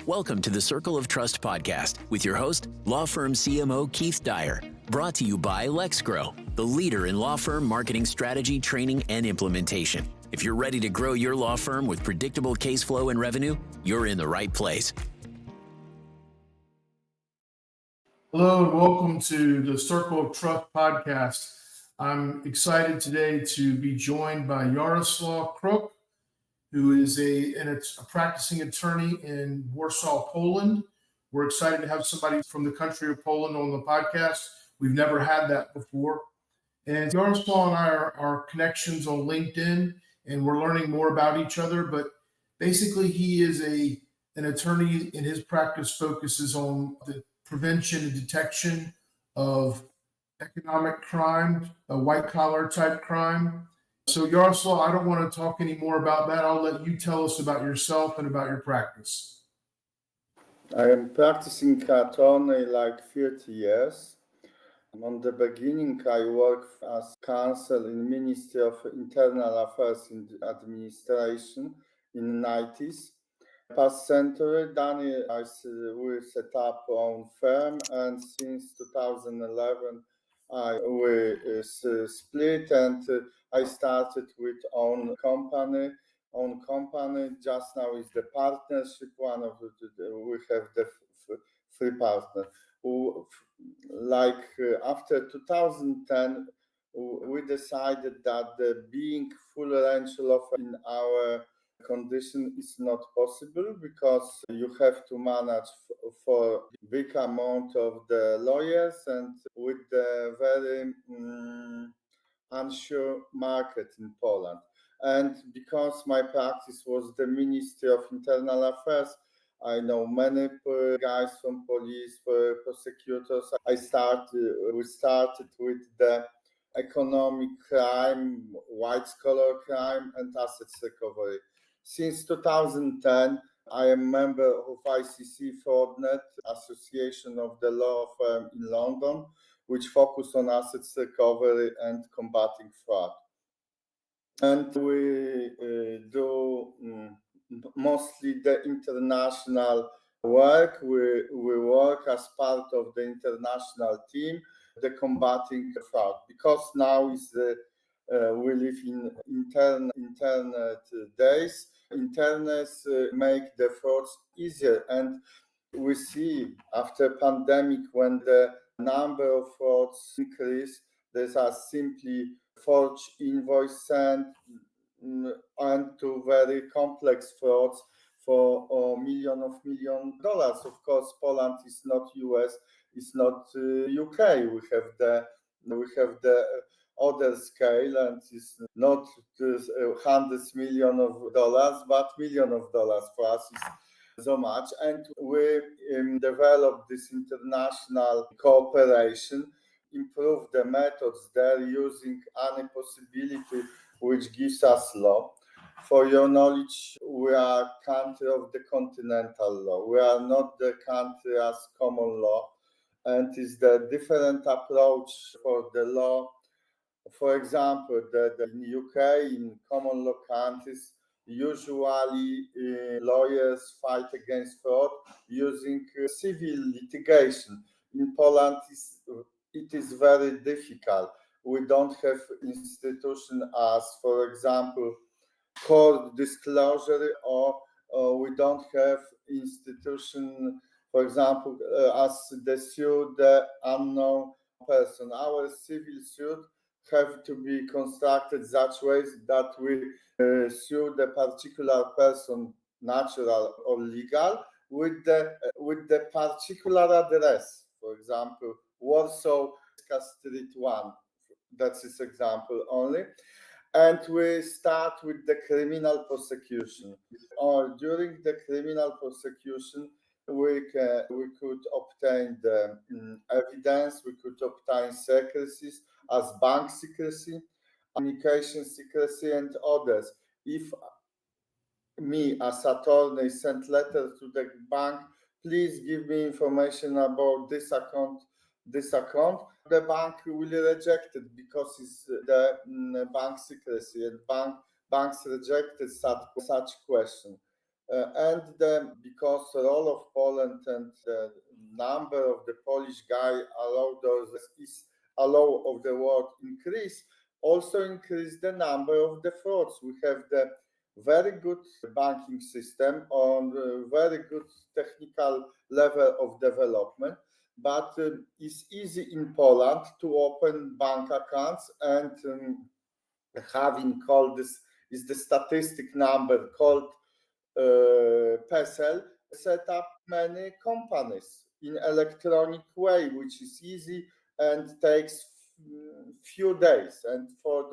Welcome to the Circle of Trust podcast with your host, law firm CMO Keith Dyer. Brought to you by LEXGRO, the leader in law firm marketing strategy, training, and implementation. If you're ready to grow your law firm with predictable case flow and revenue, you're in the right place. Hello and welcome to the Circle of Trust podcast. I'm excited today to be joined by Jaroslaw Kruk, who is a practicing attorney in Warsaw, Poland. We're excited to have somebody from the country of Poland on the podcast. We've never had that before. And Jaroslaw and I are connections on LinkedIn, and we're learning more about each other. But basically, he is an attorney, and his practice focuses on the prevention and detection of economic crime, a white-collar type crime. So Jaroslaw, I don't want to talk any more about that. I'll let you tell us about yourself and about your practice. I am practicing attorney like 30 years. On the beginning, I worked as counsel in Ministry of Internal Affairs in the administration in the 90s. Past century, then we set up our own firm, and since 2011, we split, and I started with own company. Just now is the partnership. One of we have the three partners. After 2010, we decided that being full range law in our condition is not possible, because you have to manage for big amount of the lawyers and with the very unsure market in Poland. And because my practice was the Ministry of Internal Affairs, I know many guys from police, prosecutors. We started with the economic crime, white-collar crime, and assets recovery. Since 2010, I am a member of ICC Fraudnet, Association of the Law Firm in London, which focus on assets recovery and combating fraud. And we do mostly the international work. We work as part of the international team, the combating fraud, because now is we live in internet days. Internet make the frauds easier, and we see after pandemic, when the number of frauds increase, these are simply forged invoice sent and to very complex frauds for $millions. Of course, Poland is not US, it's not UK. We have the other scale, and it's not hundreds millions of dollars, but $millions for us is so much. And we developed this international cooperation, improve the methods there using any possibility which gives us law. For your knowledge, we are country of the continental law. We are not the country as common law, and is the different approach for the law. For example, in UK, in common law countries, usually lawyers fight against fraud using civil litigation. In Poland, it is very difficult. We don't have institution as, for example, court disclosure, or we don't have institution, for example, as the suit the unknown person. Our civil suit have to be constructed such ways that we sue the particular person, natural or legal, with the particular address. For example, Warsaw Street 1. That's this example only. And we start with the criminal prosecution. Or during the criminal prosecution, we could obtain the evidence, we could obtain secrecies as bank secrecy, communication secrecy, and others. If me as attorney sent letter to the bank, please give me information about this account, the bank will reject it because it's the bank secrecy, and banks rejected such question. Because the role of Poland and the number of the Polish guy allow of the world increase, also increase the number of the frauds. We have the very good banking system on very good technical level of development, but it's easy in Poland to open bank accounts, and having called this is the statistic number called PESEL, set up many companies in electronic way, which is easy and takes few days. And for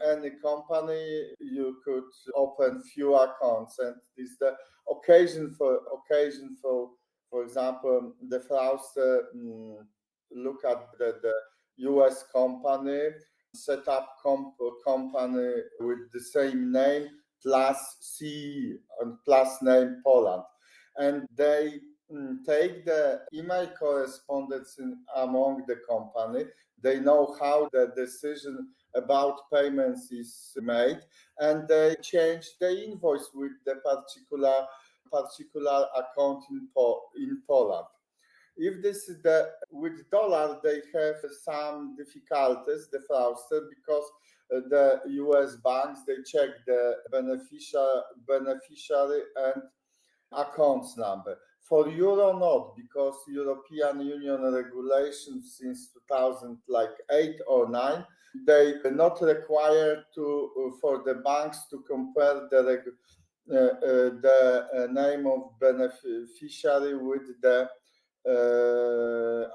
any company, you could open few accounts, and this the occasion for example, the fraudster look at the US company, set up company with the same name plus CE and plus name Poland, and they take the email correspondence among the company. They know how the decision about payments is made, and they change the invoice with the particular account in Poland. If this is with dollar, they have some difficulties, the fraudster, because the US banks, they check the beneficiary and accounts number. For euro, not, because European Union regulations since 2008 or 9, they are not required for the banks to compare the name of beneficiary with the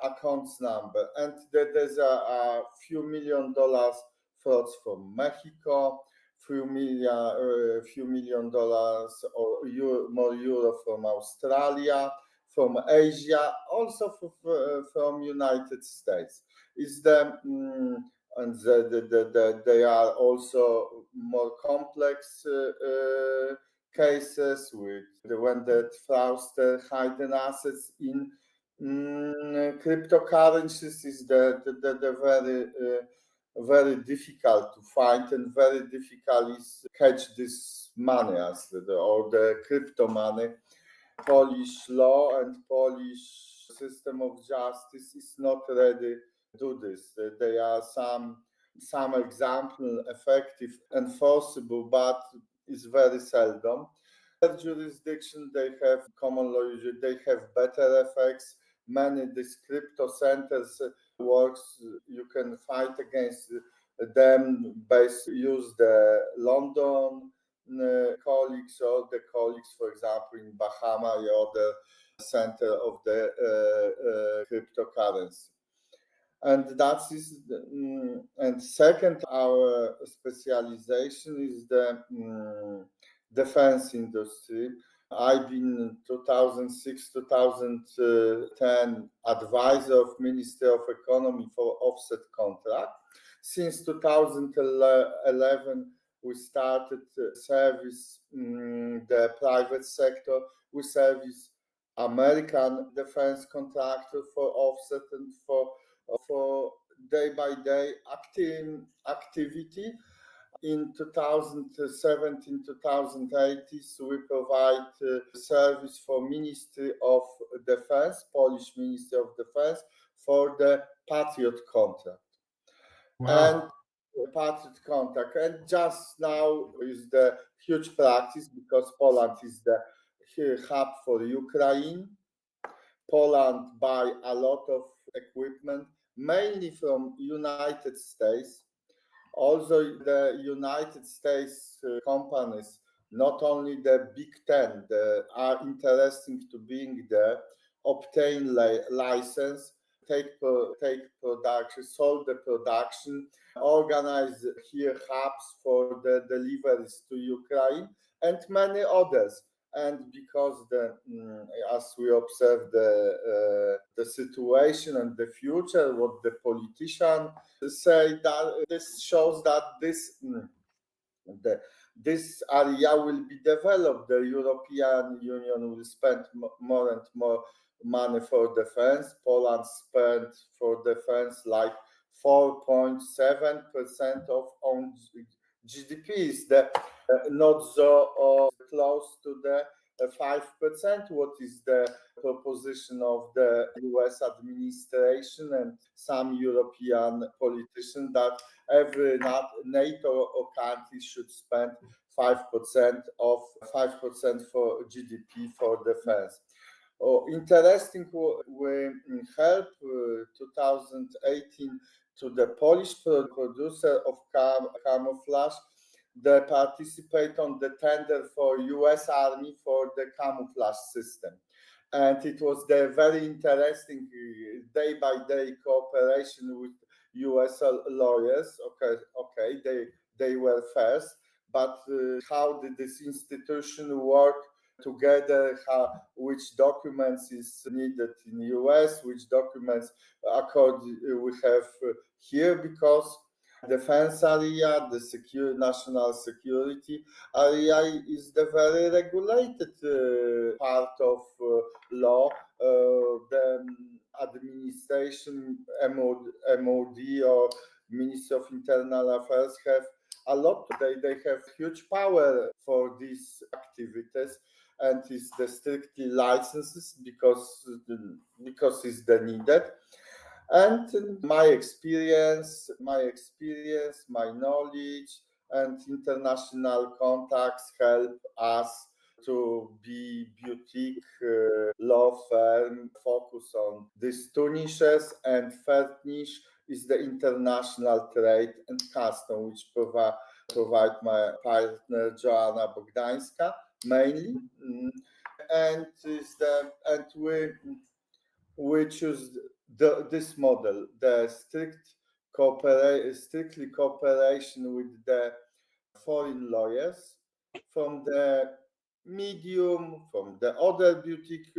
accounts number. And there's a few $1 million frauds from Mexico, few million dollars or more euro from Australia, from Asia, also from United States. Is and they are also more complex cases with when the fraudster hidden assets in cryptocurrencies is the very difficult to find, and very difficult is catch this money as the crypto money. Polish law and Polish system of justice is not ready to do this. There are some example effective, enforceable, but it's very seldom. Other jurisdiction, they have common law, they have better effects. Many these crypto centers works, you can fight against them use the London colleagues or the colleagues, for example, in Bahama or the center of the cryptocurrency. And that is and second, our specialization is the defense industry. I've been 2006-2010 advisor of Ministry of Economy for offset contract. Since 2011, we started service the private sector. We service American defense contractor for offset and for day-by-day activity. In 2017-2018, we provide service for Ministry of Defense, Polish Ministry of Defense, for the Patriot contract. Wow. And Patriot contract. And just now is the huge practice, because Poland is the hub for Ukraine. Poland buy a lot of equipment, mainly from United States. Also, the United States companies, not only the Big Ten, are interesting to being there, obtain license, take production, solve the production, organize here hubs for the deliveries to Ukraine, and many others. And because as we observe the situation and the future, what the politicians say, that this shows that this area will be developed. The European Union will spend more and more money for defense. Poland spent for defense like 4.7% of own GDP. Is not so close to the 5%. What is the proposition of the US administration and some European politicians that every NATO country should spend 5% for GDP for defense. Interesting, we help 2018 to the Polish producer of camouflage. They participate on the tender for US Army for the camouflage system. And it was the very interesting day-by-day cooperation with US lawyers. Okay, they were first, but how did this institution work together, which documents is needed in US, which documents we have here, because defense area, the national security area is the very regulated part of law. The administration, MOD or Ministry of Internal Affairs have a lot. They have huge power for these activities, and it's the strictly licenses because it's the needed. And my experience, my knowledge, and international contacts help us to be boutique law firm, focus on these two niches. And third niche is the international trade and custom, which provide my partner Joanna Bogdańska mainly, and we choose this model, the strictly cooperation with the foreign lawyers from the medium, from the other boutique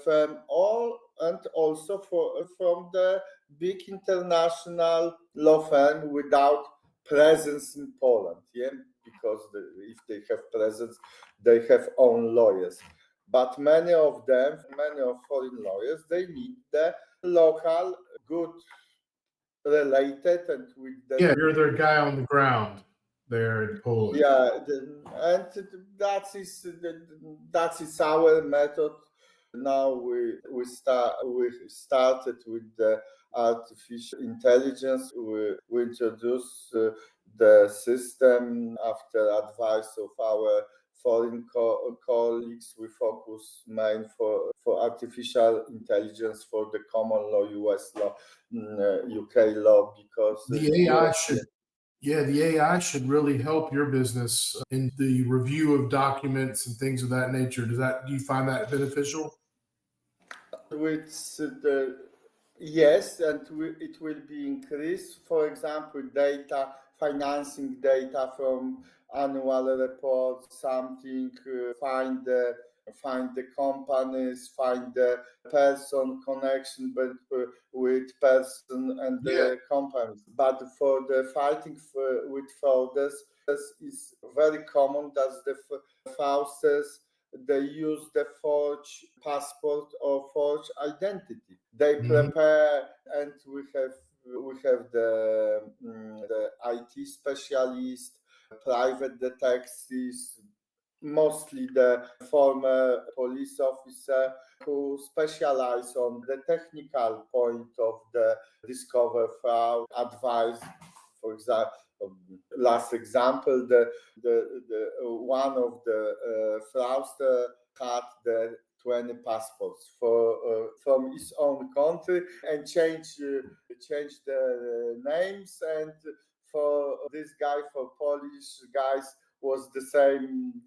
firm, and also from the big international law firm without presence in Poland, because if they have presence, they have own lawyers. But many of foreign lawyers, they need the local, good, related, and with the... Yeah, you're their guy on the ground there in Poland. Yeah, and that is our method. Now we started with the artificial intelligence. We introduced the system after advice of our foreign colleagues. We focus mainly for artificial intelligence for the common law, US law, UK law, because the AI should really help your business in the review of documents and things of that nature. Do you find that beneficial? Yes, and it will be increased. For example, financing data from annual reports, something, find the companies, find the person connection with person and the companies. But for the fighting with fraudsters, is very common that the fraudsters, they use the forged passport or forged identity. They prepare, and we have the IT specialist, private detectives, mostly the former police officer who specialize on the technical point of the discover fraud, advice. For example, last example, the one of the fraudster had the 20 passports from his own country and change the names, and for this guy, for Polish guys, was the same,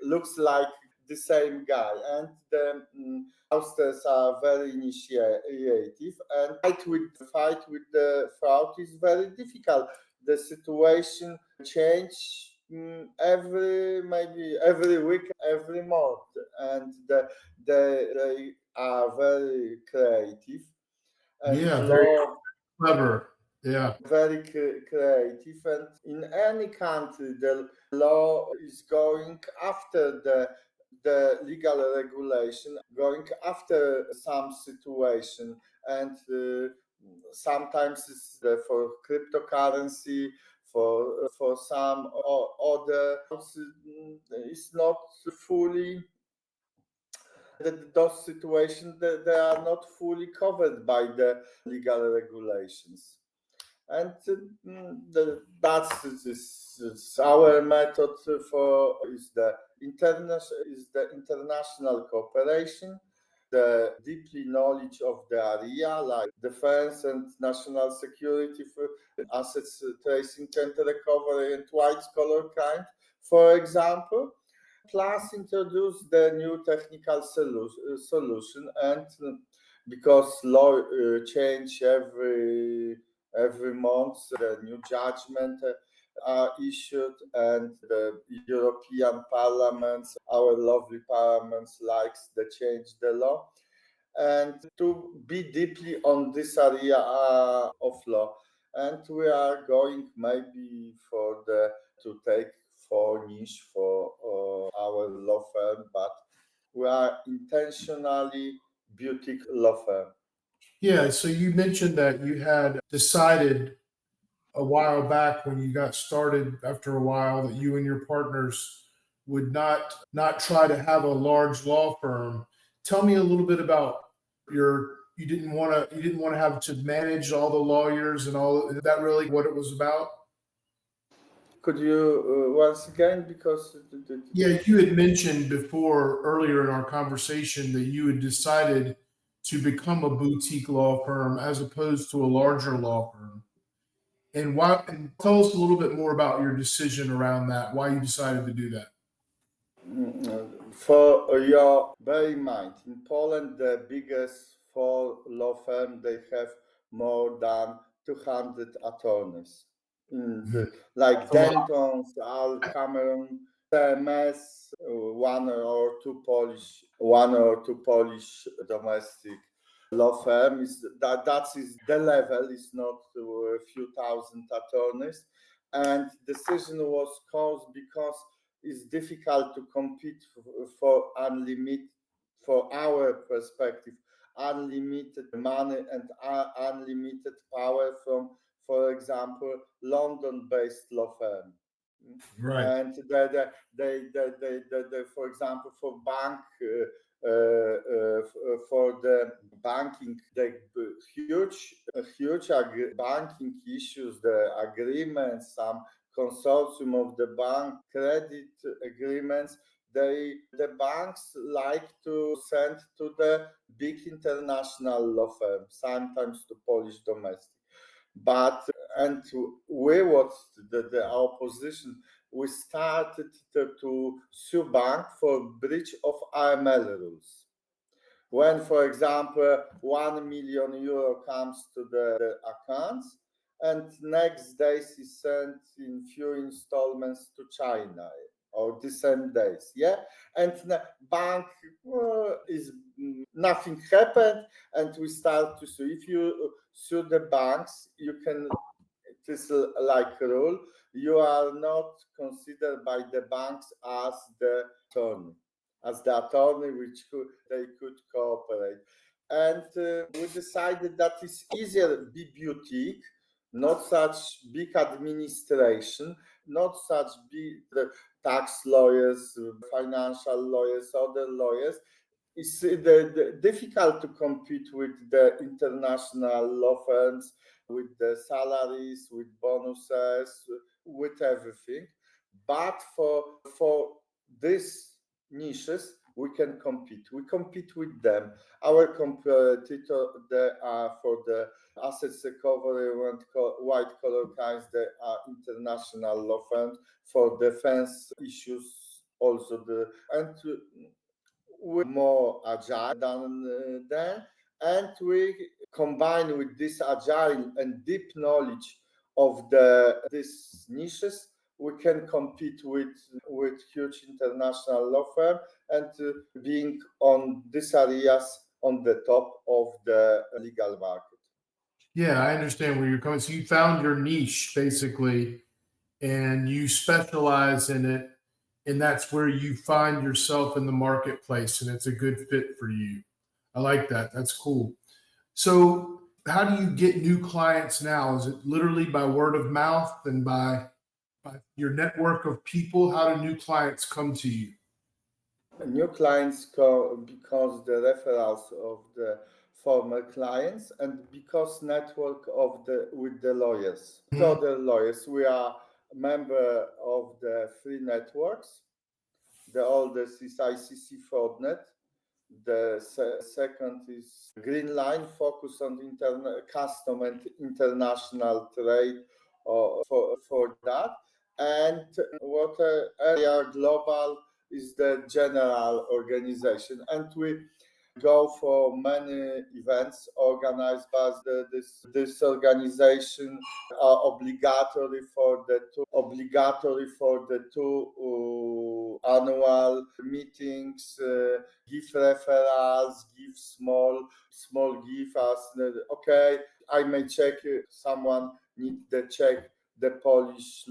looks like the same guy. And the fraudsters are very initiative, and fight with the fraud is very difficult. The situation change every week, every month, and they are very creative. And very clever. Yeah, very creative. And in any country, the law is going after the legal regulation, going after some situation, and sometimes it's for cryptocurrency, for some other, it's not fully those situations they are not fully covered by the legal regulations. And that's our method for is the international cooperation, the deeply knowledge of the area like defense and national security for assets tracing and recovery and white collar crime, for example. Plus introduce the new technical solution, and because law change every month, the new judgment are issued, and the European parliaments, our lovely parliaments, likes to change the law, and to be deeply on this area of law. And we are going maybe to take for niche for our law firm, but we are intentionally boutique law firm. Yeah, so you mentioned that you had decided a while back when you got started after a while that you and your partners would not try to have a large law firm. Tell me a little bit about you didn't want to have to manage all the lawyers and all. Is that really what it was about? Could you once again, because Yeah, you had mentioned before earlier in our conversation that you had decided to become a boutique law firm as opposed to a larger law firm. And why? And tell us a little bit more about your decision around that. Why you decided to do that? for your bear in mind, in Poland, the biggest four law firm, they have more than 200 attorneys. Like Dentons, Al Cameron, CMS, one or two Polish domestic law firms. That is the level. It's not a few thousand attorneys, and decision was caused because it's difficult to compete for unlimited, for our perspective, unlimited money and unlimited power from, for example, London-based law firm. Right. And they for example, for for the banking, the huge banking issues, the agreements, some consortium of the bank credit agreements, the banks like to send to the big international law firms, sometimes to Polish domestic. But and we was our position. We started to sue bank for breach of AML rules. When, for example, 1 million euro comes to the accounts, and next day is sent in few installments to China, or the same days, yeah, and the bank is nothing happened, and we start to sue. If you sue the banks, you can. It is like a rule. You are not considered by the banks as the attorney, which they could cooperate. And we decided that it's easier to be boutique, not such big administration, not such big tax lawyers, financial lawyers, other lawyers. It's difficult to compete with the international law firms, with the salaries, with bonuses, with everything. But for these niches, we can compete. We compete with them. Our competitor, they are for the assets recovery and white collar crimes. They are international law firms for defense issues. Also, we're more agile than them, and we combine with this agile and deep knowledge of these niches, we can compete with huge international law firm, and being on these areas on the top of the legal market. Yeah, I understand where you're coming. So you found your niche basically, and you specialize in it, and that's where you find yourself in the marketplace, and it's a good fit for you. I like that. That's cool. So how do you get new clients now? Is it literally by word of mouth and by your network of people? How do new clients come to you? New clients because the referrals of the former clients and because network with the lawyers. Other lawyers, we are member of the three networks. The oldest is ICC Fraudnet. The second is Green Line, focused on custom and international trade for that. And what area global is the general organization. And we go for many events organized by this organization, obligatory for the two annual meetings, give referrals, give small give us. Okay, I may check someone need the check the Polish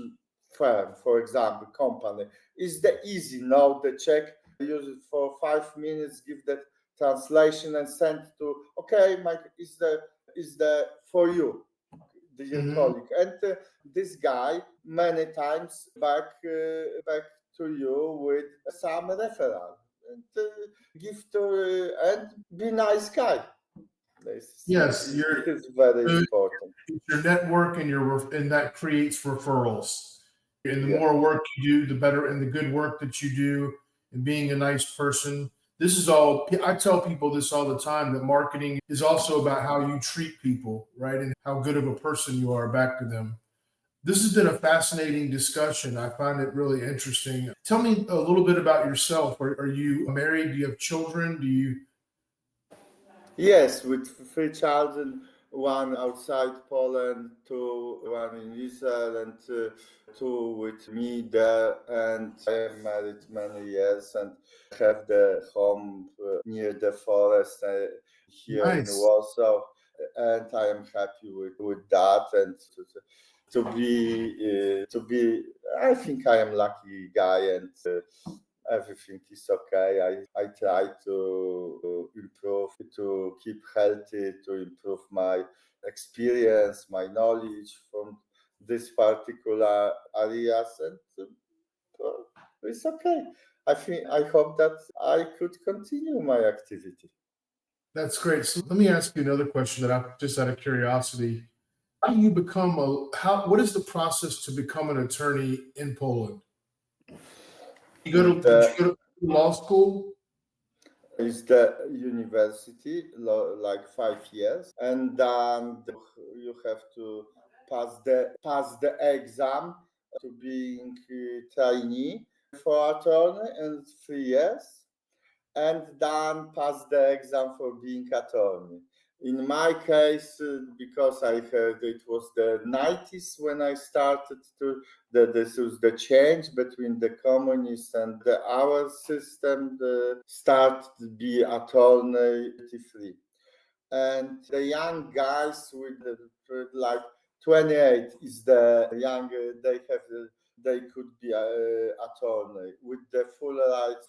firm, for example, company. Is the easy now the check, use it for 5 minutes, give that translation and send to, okay, Mike, is the for you, dear colleague. And this guy many times back to you with some referral and give to and be nice guy. Yes, it is very important. Your network and that creates referrals. And the Yeah. more work you do, the better, and the good work that you do, and being a nice person. This is all, I tell people this all the time, that marketing is also about how you treat people, right? And how good of a person you are back to them. This has been a fascinating discussion. I find it really interesting. Tell me a little bit about yourself. Are you married? Do you have children? Yes, with 3 children, one outside Poland, one in Israel, and 2 with me there. And I am married many years and have the home near the forest here in Warsaw. And I am happy with that. And to be, I think I am lucky guy, and everything is okay. I try to improve, to keep healthy, to improve my experience, my knowledge from this particular areas, and it's okay. I hope that I could continue my activity. That's great. So let me ask you another question that I just out of curiosity. How do you become what is the process to become an attorney in Poland? Did you go to law school? It's the university, like 5 years, and then you have to pass the exam to being a trainee for attorney, and 3 years, and then pass the exam for being attorney. In my case, because I heard it was the 90s when I started this was the change between the communists and our system, start to be attorney free. And the young guys with like 28 is the younger, they could be attorney with the full rights,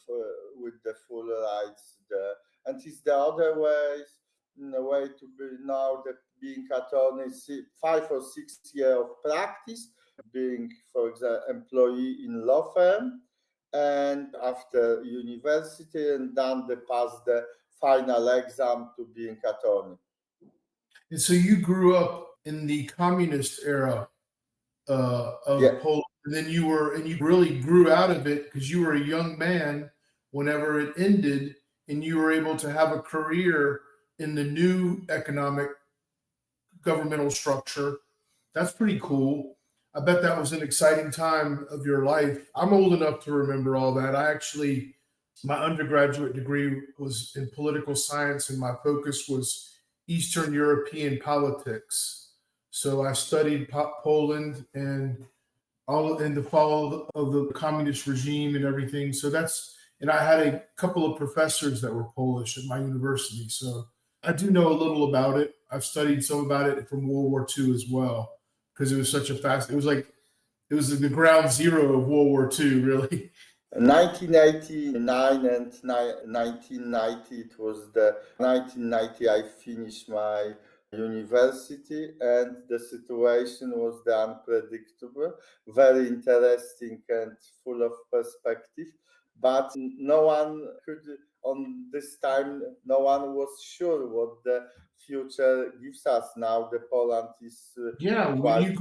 and it's the other ways. The way to be now that being attorney, 5 or 6 years of practice, being, for example, employee in law firm, and after university, and then they pass the final exam to being attorney. And so you grew up in the communist era of Poland, and then you really grew out of it because you were a young man whenever it ended, and you were able to have a career in the new economic governmental structure. That's pretty cool. I bet that was an exciting time of your life. I'm old enough to remember all that. My undergraduate degree was in political science, and my focus was Eastern European politics. So I studied Poland and all in the fall of the communist regime and everything. And I had a couple of professors that were Polish at my university. So I do know a little about it. I've studied some about it from World War II as well, because it was such a it was the ground zero of World War II, really. 1989 and 1990, it was the 1990 I finished my university, and the situation was unpredictable, very interesting and full of perspective, but no one could, on this time, no one was sure what the future gives us. Now the Poland is when you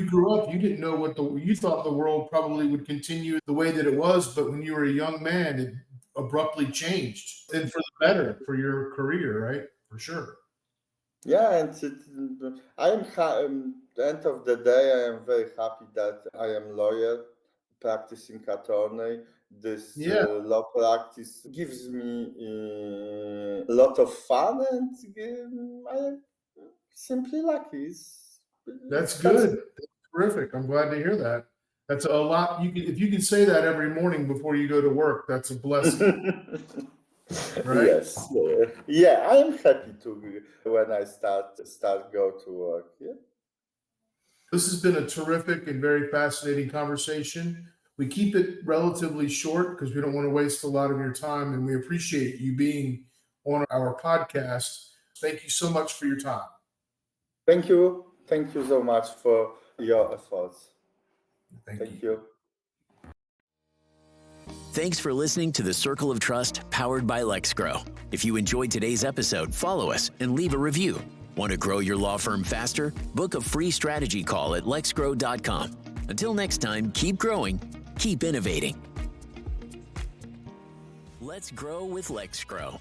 grew up, you didn't know you thought the world probably would continue the way that it was, but when you were a young man, it abruptly changed, and for the better for your career, right? For sure. Yeah, and the end of the day, I am very happy that I am lawyer, practicing attorney. This law practice gives me a lot of fun, and I am simply lucky. That's good. That's terrific. I'm glad to hear that. That's a lot. If you can say that every morning before you go to work, that's a blessing. Right? Yes. Yeah, I am happy to when I start go to work. Yeah. This has been a terrific and very fascinating conversation. We keep it relatively short because we don't want to waste a lot of your time, and we appreciate you being on our podcast. Thank you so much for your time. Thank you. Thank you so much for your efforts. Thank you. Thanks for listening to the Circle of Trust powered by LEXGRO. If you enjoyed today's episode, follow us and leave a review. Want to grow your law firm faster? Book a free strategy call at lexgro.com. Until next time, keep growing, keep innovating. Let's grow with LEXGRO.